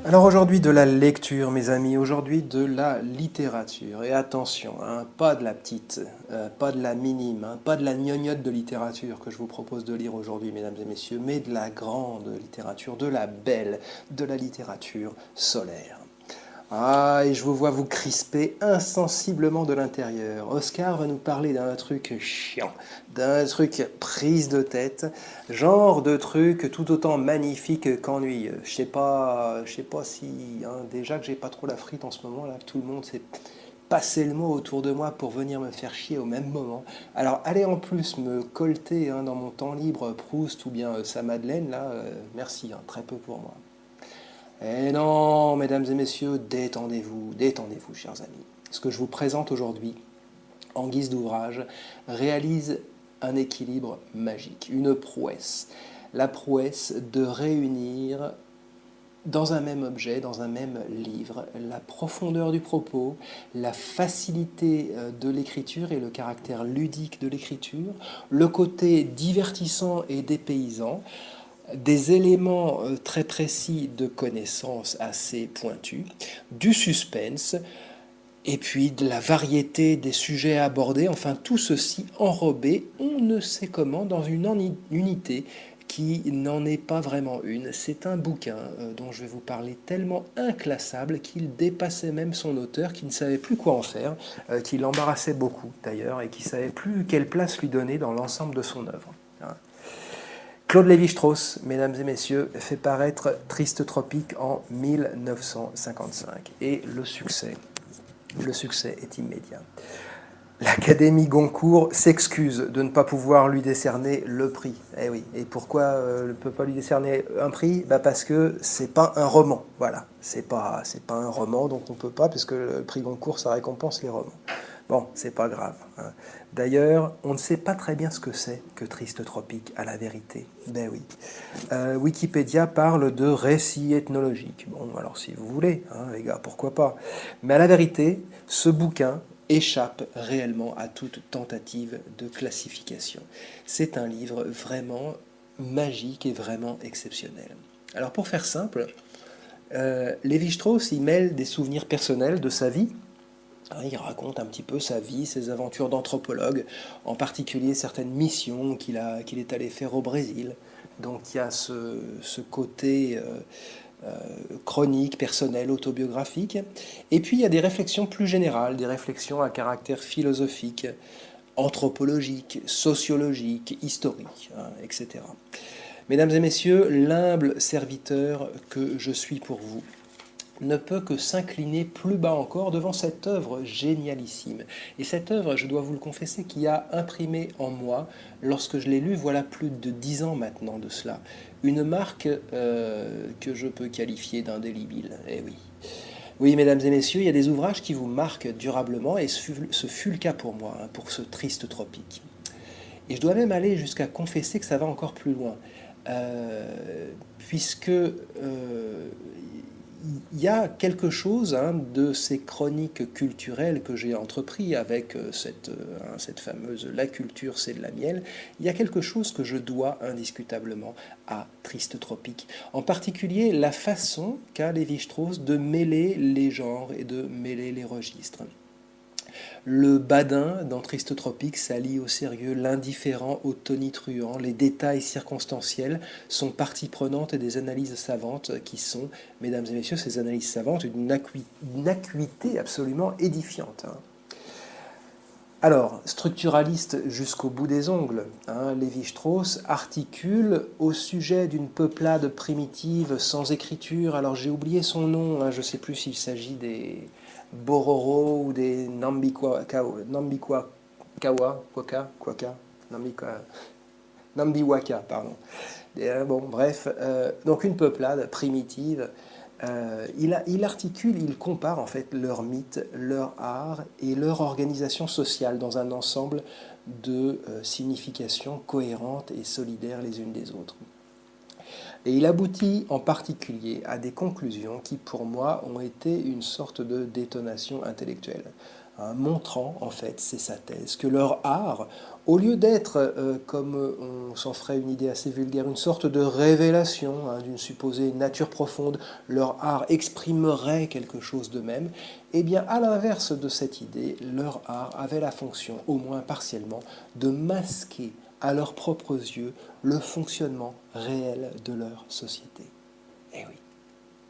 Alors aujourd'hui de la lecture mes amis, aujourd'hui de la littérature, et attention, hein, pas de la petite, pas de la minime, hein, pas de la gnognotte de littérature que je vous propose de lire aujourd'hui mesdames et messieurs, mais de la grande littérature, de la belle, de la littérature solaire. Ah, et je vous vois vous crisper insensiblement de l'intérieur. Oscar va nous parler d'un truc chiant, d'un truc prise de tête, genre de truc tout autant magnifique qu'ennuyeux. Je sais pas si, hein, déjà que j'ai pas trop la frite en ce moment, là, tout le monde s'est passé le mot autour de moi pour venir me faire chier au même moment. Alors, allez en plus me colter hein, dans mon temps libre Proust ou bien sa Madeleine, là, merci, hein, très peu pour moi. Eh non, mesdames et messieurs, détendez-vous, détendez-vous, chers amis. Ce que je vous présente aujourd'hui, en guise d'ouvrage, réalise un équilibre magique, une prouesse. La prouesse de réunir dans un même objet, dans un même livre, la profondeur du propos, la facilité de l'écriture et le caractère ludique de l'écriture, le côté divertissant et dépaysant, des éléments très précis de connaissances assez pointus, du suspense, et puis de la variété des sujets abordés, enfin tout ceci enrobé, on ne sait comment, dans une unité qui n'en est pas vraiment une. C'est un bouquin dont je vais vous parler tellement inclassable qu'il dépassait même son auteur, qui ne savait plus quoi en faire, qui l'embarrassait beaucoup d'ailleurs, et qui ne savait plus quelle place lui donner dans l'ensemble de son œuvre. Claude Lévi-Strauss, mesdames et messieurs, fait paraître Triste Tropique en 1955. Et le succès est immédiat. L'Académie Goncourt s'excuse de ne pas pouvoir lui décerner le prix. Eh oui, et pourquoi elle ne peut pas lui décerner un prix? Parce que c'est pas un roman, voilà. C'est pas un roman, donc on ne peut pas, puisque le prix Goncourt, ça récompense les romans. Bon, c'est pas grave. Hein. D'ailleurs, on ne sait pas très bien ce que c'est que Triste Tropique, à la vérité. Ben oui. Wikipédia parle de récit ethnologique. Bon, alors si vous voulez, hein, les gars, pourquoi pas. Mais à la vérité, ce bouquin échappe réellement à toute tentative de classification. C'est un livre vraiment magique et vraiment exceptionnel. Alors pour faire simple, Lévi-Strauss y mêle des souvenirs personnels de sa vie. Il raconte un petit peu sa vie, ses aventures d'anthropologue, en particulier certaines missions qu'il est allé faire au Brésil. Donc il y a ce côté chronique, personnel, autobiographique. Et puis il y a des réflexions plus générales, des réflexions à caractère philosophique, anthropologique, sociologique, historique, hein, etc. Mesdames et messieurs, l'humble serviteur que je suis pour vous ne peut que s'incliner plus bas encore devant cette œuvre génialissime. Et cette œuvre, je dois vous le confesser, qui a imprimé en moi, lorsque je l'ai lue, voilà plus de 10 ans maintenant de cela, une marque que je peux qualifier d'indélébile. Eh oui. Oui, mesdames et messieurs, il y a des ouvrages qui vous marquent durablement, et ce fut le cas pour moi, hein, pour ce Triste Tropique. Et je dois même aller jusqu'à confesser que ça va encore plus loin, puisque il y a quelque chose hein, de ces chroniques culturelles que j'ai entrepris avec cette fameuse « La culture, c'est de la miel », il y a quelque chose que je dois indiscutablement à Triste Tropique. En particulier, la façon qu'a Lévi-Strauss de mêler les genres et de mêler les registres. Le badin dans Triste Tropique s'allie au sérieux, l'indifférent au tonitruant, les détails circonstanciels sont partie prenante des analyses savantes qui sont, mesdames et messieurs, ces analyses savantes, d'une acuité absolument édifiante. Hein. Alors, structuraliste jusqu'au bout des ongles, hein, Lévi-Strauss articule au sujet d'une peuplade primitive sans écriture. Alors j'ai oublié son nom, hein, je ne sais plus s'il s'agit des Bororo ou des Nambiwaka, pardon. Bon, bref, donc une peuplade primitive il articule, il compare en fait leur mythe, leur art et leur organisation sociale dans un ensemble de significations cohérentes et solidaires les unes des autres. Et il aboutit en particulier à des conclusions qui, pour moi, ont été une sorte de détonation intellectuelle, hein, montrant, en fait, c'est sa thèse, que leur art, au lieu d'être, comme on s'en ferait une idée assez vulgaire, une sorte de révélation hein, d'une supposée nature profonde, leur art exprimerait quelque chose d'eux-mêmes, eh bien, à l'inverse de cette idée, leur art avait la fonction, au moins partiellement, de masquer à leurs propres yeux le fonctionnement réel de leur société. Eh oui.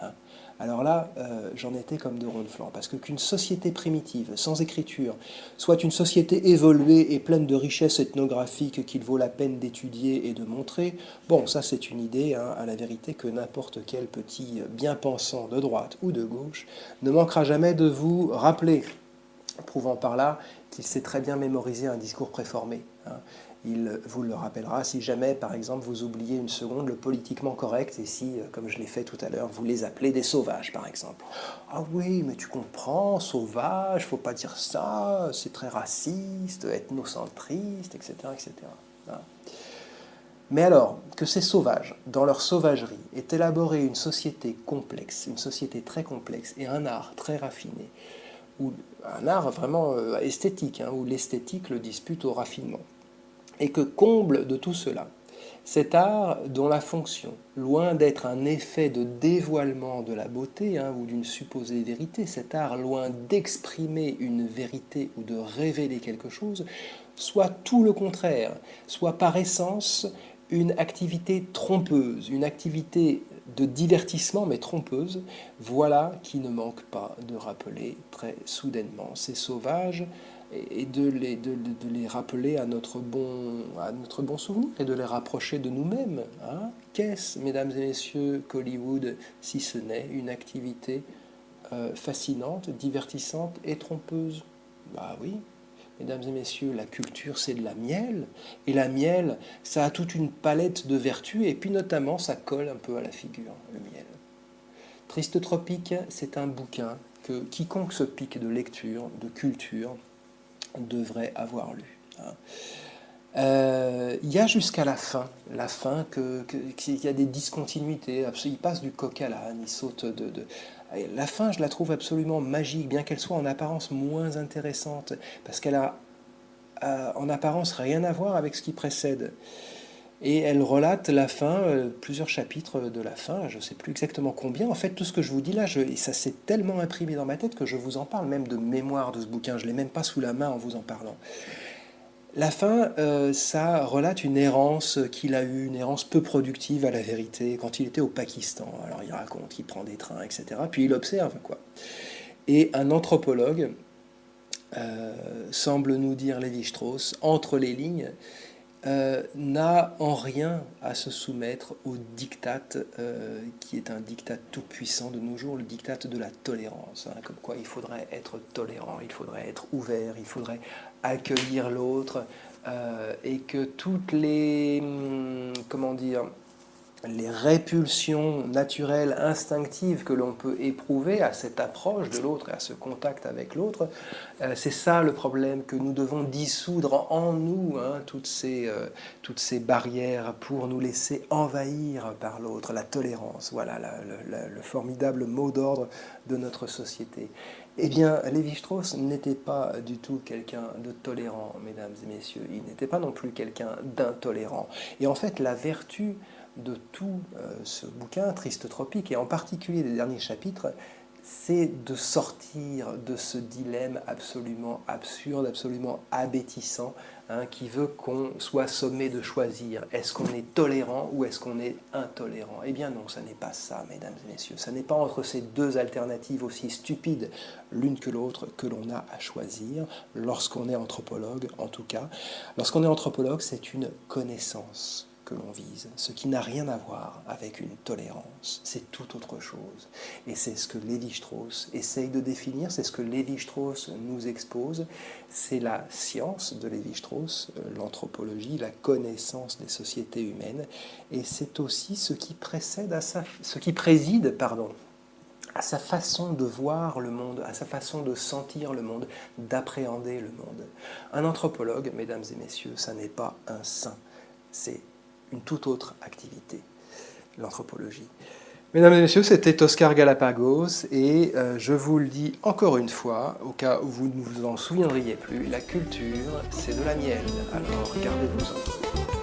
Hein. Alors là, j'en étais comme de ronde-flanc, parce que qu'une société primitive, sans écriture, soit une société évoluée et pleine de richesses ethnographiques qu'il vaut la peine d'étudier et de montrer, bon, ça c'est une idée, hein, à la vérité, que n'importe quel petit bien-pensant de droite ou de gauche ne manquera jamais de vous rappeler, prouvant par là qu'il sait très bien mémoriser un discours préformé. Hein. Il vous le rappellera si jamais, par exemple, vous oubliez une seconde le politiquement correct et si, comme je l'ai fait tout à l'heure, vous les appelez des sauvages, par exemple. Ah oui, mais tu comprends, sauvage, faut pas dire ça, c'est très raciste, ethnocentriste, etc., etc. Hein. Mais alors, que ces sauvages, dans leur sauvagerie, aient élaboré une société complexe, une société très complexe et un art très raffiné, ou un art vraiment esthétique, hein, où l'esthétique le dispute au raffinement, et que comble de tout cela, cet art dont la fonction, loin d'être un effet de dévoilement de la beauté hein, ou d'une supposée vérité, cet art loin d'exprimer une vérité ou de révéler quelque chose, soit tout le contraire, soit par essence une activité trompeuse, une activité de divertissement mais trompeuse, voilà qui ne manque pas de rappeler très soudainement ces sauvages et de les rappeler à notre bon souvenir et de les rapprocher de nous-mêmes. Hein. Qu'est-ce, mesdames et messieurs, qu'Hollywood, si ce n'est une activité fascinante, divertissante et trompeuse? Bah oui, mesdames et messieurs, la culture c'est de la miel, et la miel, ça a toute une palette de vertus, et puis notamment ça colle un peu à la figure, le miel. Triste Tropique, c'est un bouquin que quiconque se pique de lecture, de culture, devrait avoir lu. Il y a jusqu'à la fin qu'il y a des discontinuités, il passe du coq à l'âne, il saute de... La fin, je la trouve absolument magique, bien qu'elle soit en apparence moins intéressante, parce qu'elle a en apparence rien à voir avec ce qui précède. Et elle relate la fin, plusieurs chapitres de la fin, je ne sais plus exactement combien. En fait, tout ce que je vous dis là, ça s'est tellement imprimé dans ma tête que je vous en parle même de mémoire de ce bouquin. Je ne l'ai même pas sous la main en vous en parlant. La fin, ça relate une errance qu'il a eue, une errance peu productive à la vérité, quand il était au Pakistan. Alors il raconte qu'il prend des trains, etc. Puis il observe, quoi. Et un anthropologue semble nous dire Lévi-Strauss, entre les lignes, n'a en rien à se soumettre au diktat qui est un diktat tout-puissant de nos jours, le diktat de la tolérance. Hein, comme quoi il faudrait être tolérant, il faudrait être ouvert, il faudrait accueillir l'autre, et que toutes les, comment dire, les répulsions naturelles, instinctives que l'on peut éprouver à cette approche de l'autre et à ce contact avec l'autre, c'est ça le problème, que nous devons dissoudre en nous hein, toutes ces barrières pour nous laisser envahir par l'autre, la tolérance, voilà le formidable mot d'ordre de notre société. Eh bien, Lévi-Strauss n'était pas du tout quelqu'un de tolérant, mesdames et messieurs, il n'était pas non plus quelqu'un d'intolérant. Et en fait, la vertu de tout ce bouquin, Triste Tropique, et en particulier des derniers chapitres, c'est de sortir de ce dilemme absolument absurde, absolument abétissant, hein, qui veut qu'on soit sommé de choisir. Est-ce qu'on est tolérant ou est-ce qu'on est intolérant? Eh bien non, ça n'est pas ça, mesdames et messieurs. Ça n'est pas entre ces deux alternatives aussi stupides l'une que l'autre que l'on a à choisir, lorsqu'on est anthropologue en tout cas. Lorsqu'on est anthropologue, c'est une connaissance que l'on vise, ce qui n'a rien à voir avec une tolérance, c'est tout autre chose. Et c'est ce que Lévi-Strauss essaye de définir, c'est ce que Lévi-Strauss nous expose, c'est la science de Lévi-Strauss, l'anthropologie, la connaissance des sociétés humaines, et c'est aussi ce qui préside à sa façon de voir le monde, à sa façon de sentir le monde, d'appréhender le monde. Un anthropologue, mesdames et messieurs, ça n'est pas un saint, c'est une toute autre activité, l'anthropologie. Mesdames et messieurs, c'était Oscar Galapagos et je vous le dis encore une fois, au cas où vous ne vous en souviendriez plus, la culture, c'est de la miel, alors gardez-vous-en.